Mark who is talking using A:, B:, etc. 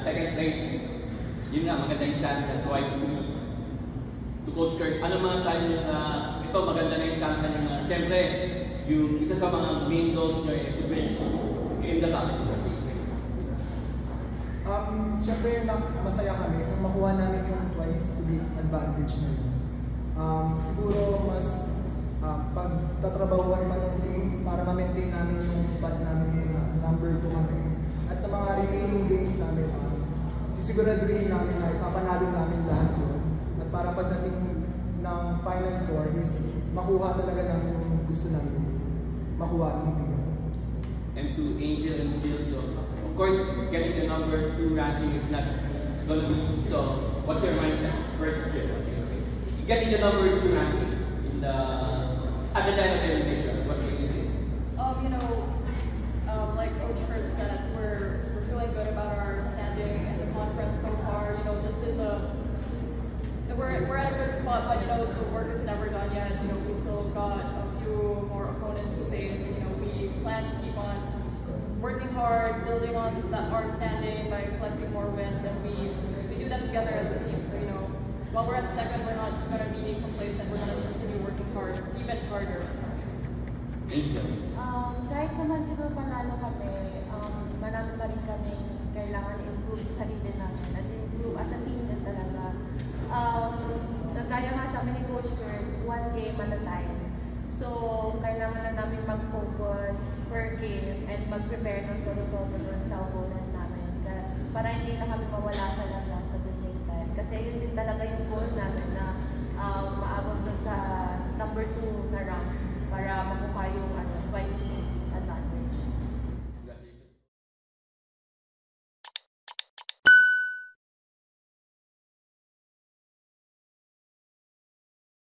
A: second place, yun nga, maganda yung chance na twice to Coach Kurt. Ano mga sign nyo na ito, maganda na yung chance nyo na siyempre, yung isa sa mga main goals nyo to finish in the top.
B: Siyempre, masaya kami kung makuha namin yung twice to the advantage na yun. Siguro, mas pagtatrabahuan pa ng team para ma-maintain namin yung spot namin yung number 2 kami. At sa mga remaining games namin, sisiguraduhin namin na ipapanalo namin lahat yun. At para pagdating ng Final Four is makuha talaga namin yung gusto namin makuha ng team.
A: And to Angel and Phil, so of course, getting the number 2 ranking is not going to be easy. So, what's your mindset? First, getting the number 2 ranking in the at the end of the eliminations, what do you think?
C: Like Coach Kurt said, we're feeling good about our standing in the conference so far. This is we're at a good spot, but the work is never done yet. We still got a few more opponents to face, and we plan to keep on working hard, building on our standing by collecting more wins, and we do that together as a team. So while we're at second, we're not going to be complacent. We're going to continue working hard, even harder.
A: Thank you.
D: Kahit naman siguro panalo kami, marami pa rin kami kailangan i-improve sa sarili namin at improve as a team din talaga. Nagkaya nga sa amin ni Coach Kurt, 1 game at a time. So, kailangan na namin mag-focus per game and mag-prepare ng todo-todo doon sa opponent namin para hindi na kami mawala sa labas at the same time. Kasi yun din talaga yung goal namin